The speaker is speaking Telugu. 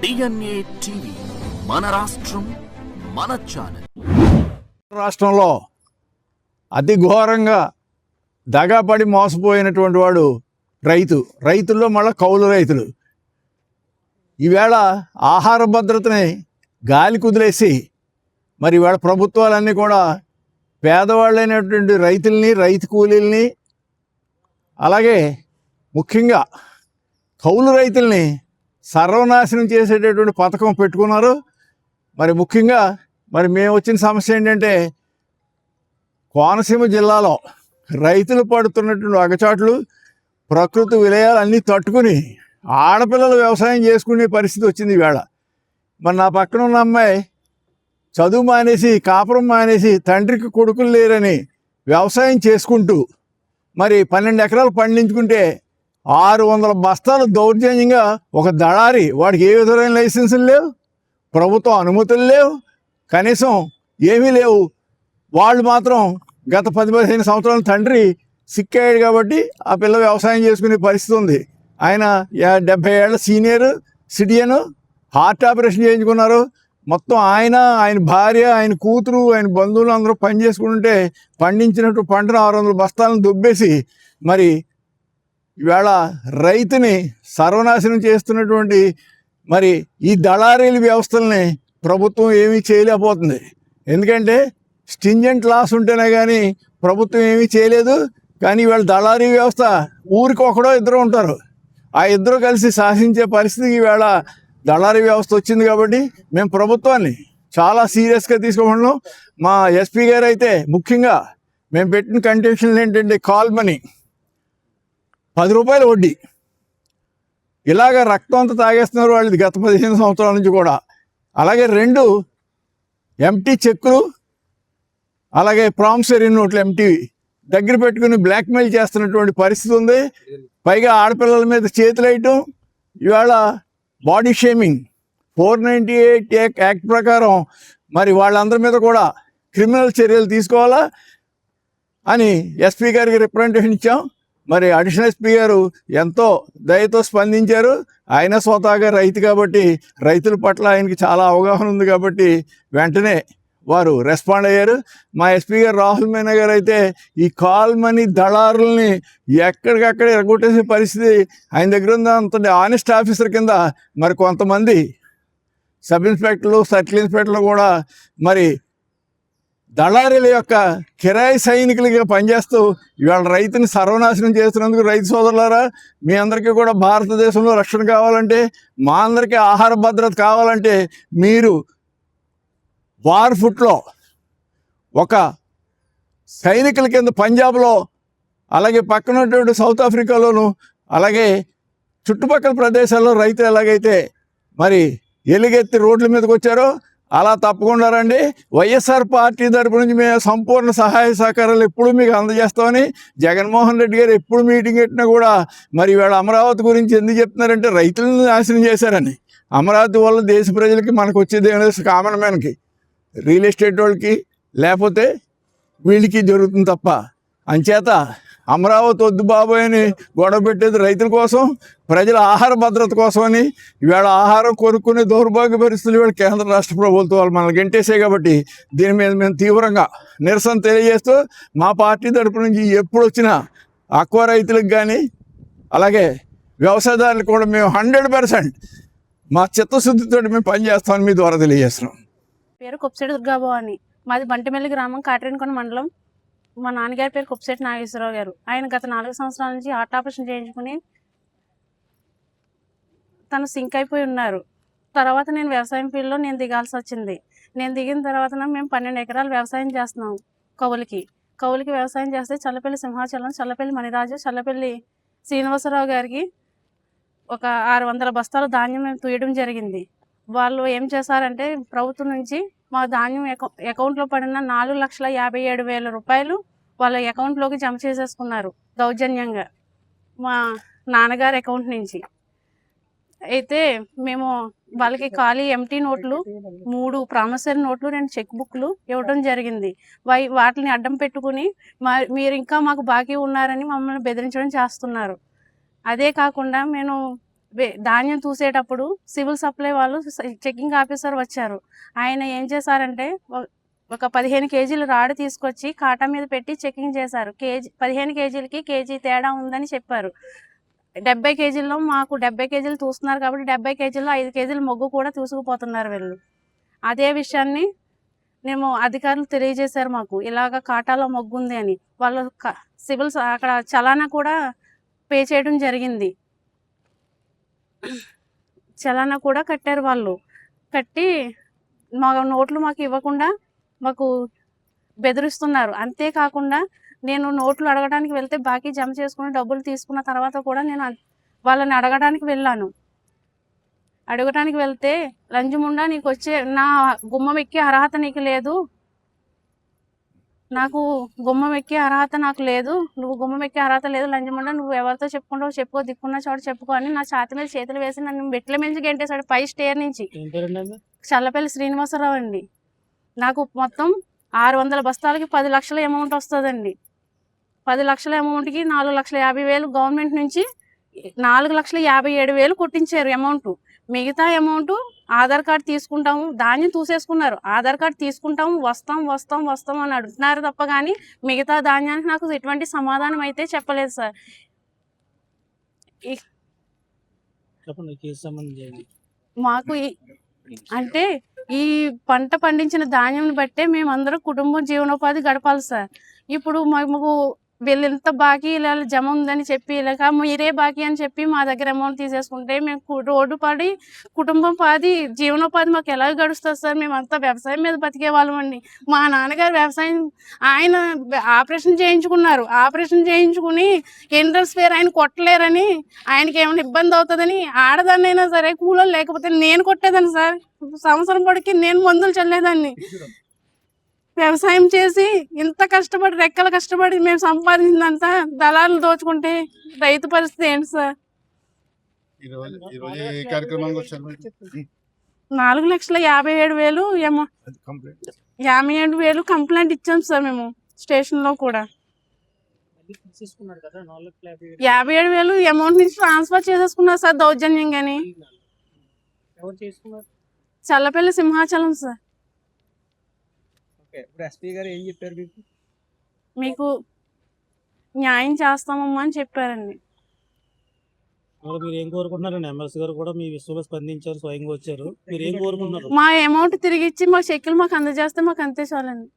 DNA టీవీ మన రాష్ట్రం మన ఛానల్. రాష్ట్రంలో అతి ఘోరంగా దగాపడి మోసపోయినటువంటి వాడు రైతుల్లో మళ్ళీ కౌలు రైతులు. ఈవేళ ఆహార భద్రతని గాలి కుదిలేసి మరి ఇవాళ ప్రభుత్వాలన్నీ కూడా పేదవాళ్ళైనటువంటి రైతుల్ని, రైతు కూలీల్ని, అలాగే ముఖ్యంగా కౌలు రైతుల్ని సర్వనాశనం చేసేటటువంటి పథకం పెట్టుకున్నారు. మరి ముఖ్యంగా మేము వచ్చిన సమస్య ఏంటంటే, కోనసీమ జిల్లాలో రైతులు పడుతున్నటువంటి అగచాట్లు, ప్రకృతి విలయాలన్నీ తట్టుకుని ఆడపిల్లలు వ్యవసాయం చేసుకునే పరిస్థితి వచ్చింది ఈవేళ. మరి నా పక్కన ఉన్న అమ్మాయి చదువు మానేసి, కాపురం మానేసి, తండ్రికి కొడుకులు లేరని వ్యవసాయం చేసుకుంటూ మరి 12 ఎకరాలు పండించుకుంటే 600 బస్తాలు దౌర్జన్యంగా ఒక దళారి, వాడికి ఏ విధమైన లైసెన్సులు లేవు, ప్రభుత్వ అనుమతులు లేవు, కనీసం ఏమీ లేవు. వాళ్ళు మాత్రం గత 10-15 సంవత్సరాల తండ్రి సిక్కాడు కాబట్టి ఆ పిల్ల వ్యవసాయం చేసుకునే పరిస్థితి ఉంది. ఆయన 70 ఏళ్ళ సీనియర్ సిటిజన్, హార్ట్ ఆపరేషన్ చేయించుకున్నారు. మొత్తం ఆయన భార్య, ఆయన కూతురు, ఆయన బంధువులు అందరూ పని చేసుకుంటుంటే పండించినట్టు పంటను 600 బస్తాలను దొబ్బేసి మరి ఈవేళ రైతుని సర్వనాశనం చేస్తున్నటువంటి మరి ఈ దళారీల వ్యవస్థల్ని ప్రభుత్వం ఏమీ చేయలేకపోతుంది. ఎందుకంటే స్టింజెంట్ లాస్ ఉంటేనే కానీ ప్రభుత్వం ఏమీ చేయలేదు. కానీ ఇవాళ దళారీ వ్యవస్థ ఊరికి ఒకడో ఇద్దరు ఉంటారు, ఆ ఇద్దరు కలిసి శాసించే పరిస్థితికి ఈవేళ దళారీ వ్యవస్థ వచ్చింది. కాబట్టి మేము ప్రభుత్వాన్ని చాలా సీరియస్గా తీసుకోవడం. మా ఎస్పీ గారు అయితే ముఖ్యంగా మేము పెట్టిన కండిషన్లు ఏంటంటే, కాల్ మనీ 10 రూపాయలు వడ్డీ, ఇలాగ రక్తం అంతా తాగేస్తున్నారు వాళ్ళు గత 15 సంవత్సరాల నుంచి కూడా. అలాగే 2 ఎంటీ చెక్కులు, అలాగే ప్రామిసరీ నోట్లు ఎంటీవి దగ్గర పెట్టుకుని బ్లాక్మెయిల్ చేస్తున్నటువంటి పరిస్థితి ఉంది. పైగా ఆడపిల్లల మీద చేతులేయటం, ఇవాళ బాడీ షేమింగ్ 498 యాక్ట్ ప్రకారం మరి వాళ్ళందరి మీద కూడా క్రిమినల్ చర్యలు తీసుకోవాలా అని ఎస్పీ గారికి రిప్రజెంటేషన్ ఇచ్చాం. మరి అడిషనల్ ఎస్పీ గారు ఎంతో దయతో స్పందించారు. ఆయన స్వతహాగా రైతు కాబట్టి రైతుల పట్ల ఆయనకి చాలా అవగాహన ఉంది కాబట్టి వెంటనే వారు రెస్పాండ్ అయ్యారు. మా ఎస్పీ గారు రాహుల్ మీనా గారు అయితే ఈ కాల్ మనీ దళారుల్ని ఎక్కడికక్కడ ఎరగొట్టేసే పరిస్థితి ఆయన దగ్గర ఉంది. అంత ఆనెస్ట్ ఆఫీసర్ కింద మరి కొంతమంది సబ్ ఇన్స్పెక్టర్లు, సర్కిల్ ఇన్స్పెక్టర్లు కూడా మరి దళారీల యొక్క కిరాయి సైనికులుగా పనిచేస్తూ ఇవాళ రైతుని సర్వనాశనం చేస్తున్నందుకు రైతు సోదరులారా, మీ అందరికీ కూడా భారతదేశంలో రక్షణ కావాలంటే, మా అందరికీ ఆహార భద్రత కావాలంటే మీరు వార్ ఫుట్లో ఒక సైనికుల కింద పంజాబ్లో, అలాగే పక్కనటువంటి సౌత్ ఆఫ్రికాలోను, అలాగే చుట్టుపక్కల ప్రదేశాల్లో రైతులు ఎలాగైతే మరి ఎలుగెత్తి రోడ్ల మీదకి వచ్చారో అలా తప్పకుండా రండి. వైఎస్ఆర్ పార్టీ తరపు నుంచి మేము సంపూర్ణ సహాయ సహకారాలు ఎప్పుడు మీకు అందజేస్తామని జగన్మోహన్ రెడ్డి గారు ఎప్పుడు మీటింగ్ పెట్టినా కూడా మరి ఇవాళ అమరావతి గురించి ఎందుకు చెప్తున్నారంటే, రైతులను నాశనం చేశారని. అమరావతి వల్ల దేశ ప్రజలకి మనకు వచ్చేది ఏమైనా కామన్ మ్యాన్కి, రియల్ ఎస్టేట్ వాళ్ళకి, లేకపోతే వీళ్ళకి జరుగుతుంది తప్ప. అంచేత అమరావతి వద్దు బాబోయ్ అని గొడవ పెట్టేది రైతుల కోసం, ప్రజల ఆహార భద్రత కోసమని. ఇవాళ ఆహారం కొనుక్కునే దౌర్భాగ్య పరిస్థితులు ఇవాళ కేంద్ర రాష్ట్ర ప్రభుత్వాలు మనల్ని గెంటేసాయి. కాబట్టి దీని మీద మేము తీవ్రంగా నిరసన తెలియజేస్తూ మా పార్టీ తరపు నుంచి ఎప్పుడు వచ్చినా ఆక్వా రైతులకు కానీ అలాగే వ్యవసాయదారులకు కూడా మేము 100% మా చిత్తశుద్ధితో మేము పనిచేస్తామని మీ ద్వారా తెలియజేస్తున్నాం. పేరు కొప్పిశెట్టి దుర్గాభవాని, మాది బంటిమెల్లి గ్రామం, కాటరేనికొండ మండలం. మా నాన్నగారి పేరు కొప్పిశెట్టి నాగేశ్వరరావు గారు. ఆయన గత 4 సంవత్సరాల నుంచి హార్ట్ ఆపరేషన్ చేయించుకుని తను సింక్ అయిపోయి ఉన్నారు. తర్వాత నేను వ్యవసాయం ఫీల్డ్లో దిగాల్సి వచ్చింది. నేను దిగిన తర్వాత మేము 12 ఎకరాలు వ్యవసాయం చేస్తున్నాం. కౌలుకి వ్యవసాయం చేస్తే చల్లపల్లి సింహాచలం, చల్లపల్లి మణిరాజు, చల్లపల్లి శ్రీనివాసరావు గారికి ఒక 600 బస్తాలు ధాన్యం మేము తూయడం జరిగింది. వాళ్ళు ఏం చేశారంటే, ప్రభుత్వం నుంచి మా ధాన్యం అకౌంట్లో పడిన 4,57,000 రూపాయలు వాళ్ళ అకౌంట్లోకి జమ చేసేసుకున్నారు దౌర్జన్యంగా మా నాన్నగారి అకౌంట్ నుంచి. అయితే మేము వాళ్ళకి ఖాళీ ఎంటీ నోట్లు, 3 ప్రామిసరీ నోట్లు, 2 చెక్ బుక్లు ఇవ్వడం జరిగింది. వాటిని అడ్డం పెట్టుకుని మీరు ఇంకా మాకు బాకీ ఉన్నారని మమ్మల్ని బెదిరించడం చేస్తున్నారు. అదే కాకుండా నేను ధాన్యం తూసేటప్పుడు సివిల్ సప్లై వాళ్ళు చెకింగ్ ఆఫీసర్ వచ్చారు. ఆయన ఏం చేశారంటే ఒక 15 కేజీలు రాడ్ తీసుకొచ్చి కాటా మీద పెట్టి చెకింగ్ చేశారు. 15 కేజీలకి కేజీ తేడా ఉందని చెప్పారు. 70 కేజీల్లో మాకు 70 కేజీలు తూస్తున్నారు కాబట్టి 70 కేజీల్లో 5 కేజీలు మొగ్గు కూడా తీసుకుపోతున్నారు వీళ్ళు. అదే విషయాన్ని మేము అధికారులు తెలియజేశారు మాకు, ఇలాగ కాటాలో మొగ్గు ఉంది అని. వాళ్ళు సివిల్స్ అక్కడ చలానా కూడా పే చేయడం జరిగింది. చలానా కూడా కట్టారు వాళ్ళు. కట్టి మా నోట్లు మాకు ఇవ్వకుండా మాకు బెదిరిస్తున్నారు. అంతేకాకుండా నేను నోట్లు అడగడానికి వెళ్తే బాకీ జమ చేసుకుని డబ్బులు తీసుకున్న తర్వాత కూడా నేను వాళ్ళని అడగడానికి వెళ్ళాను. అడగడానికి వెళ్తే లంజముండా నీకు వచ్చే నా గుమ్మం ఎక్కే అర్హత నీకు లేదు, నాకు గుమ్మం ఎక్కే అర్హత నాకు లేదు, నువ్వు గుమ్మం ఎక్కే అర్హత లేదు లంజముండా, నువ్వు ఎవరితో చెప్పుకుంటావు చెప్పుకో, దిక్కున్న చోట చెప్పుకో అని నా ఛాతి మీద చేతులు వేసి నన్ను మెట్ల మించి గెంటేశాడు 5 స్టేర్ నుంచి. చల్లపల్లి శ్రీనివాసరావు అండి. నాకు మొత్తం 600 బస్తాలకి 10 లక్షల అమౌంట్ వస్తుందండి. 10 లక్షల అమౌంట్కి 4,50,000 గవర్నమెంట్ నుంచి 4,57,000 కొట్టించారు అమౌంట్. మిగతా అమౌంట్ ఆధార్ కార్డు తీసుకుంటాము, ధాన్యం తూసేసుకున్నారు, ఆధార్ కార్డు తీసుకుంటాము, వస్తాం అని అడుగుతున్నారు తప్ప కానీ మిగతా ధాన్యానికి నాకు ఎటువంటి సమాధానం అయితే చెప్పలేదు సార్. మాకు అంటే ఈ పంట పండించిన ధాన్యం బట్టే మేమందరం కుటుంబం జీవనోపాధి గడపాలి సార్. ఇప్పుడు మాకు వీళ్ళు ఎంత బాకీ ఇలా జమ ఉందని చెప్పి ఇలాగ మీరే బాకీ అని చెప్పి మా దగ్గర అమౌంట్ తీసేసుకుంటే మేము రోడ్డు పడి కుటుంబం పాది జీవనోపాధి మాకు ఎలా గడుస్తుంది సార్? మేమంతా వ్యవసాయం మీద బతికే వాళ్ళం అండి. మా నాన్నగారు వ్యవసాయం, ఆయన ఆపరేషన్ చేయించుకున్నారు. ఆపరేషన్ చేయించుకుని ఎంట్రన్స్ ఫేర్ ఆయన కొట్టలేరని, ఆయనకి ఏమైనా ఇబ్బంది అవుతుందని ఆడదాన్నైనా సరే కూలీలు లేకపోతే నేను కొట్టేదాన్ని సార్. సంవత్సరం పొడికి నేను మందులు చల్లేదాన్ని. వ్యవసాయం చేసి ఇంత కష్టపడి రెక్కలు కష్టపడి మేము సంపాదించిందంతా దళాలు దోచుకుంటే రైతు పరిస్థితి ఏంటి సార్? 4,57,000 ఏమో 57,000 కంప్లైంట్ ఇచ్చాం సార్ మేము స్టేషన్ లో కూడా. 57,000 అమౌంట్ నుంచి ట్రాన్స్ఫర్ చేసేసుకున్నారు సార్ దౌర్జన్యంగాని. చల్లపల్లి సింహాచలం సార్. మీకు న్యాయం చేస్తామమ్మా అని చెప్పారండి. మీరు ఏం కోరుకుంటున్నారండి? ఎమ్మెల్సీ గారు కూడా మీ విషయంలో స్పందించారు, స్వయంగా వచ్చారు. మీరు ఏం కోరుకుంటున్నారు? మా అమౌంట్ తిరిగి ఇచ్చి మా చెక్కులు మాకు అందజేస్తే మాకు అంతే చాలండి.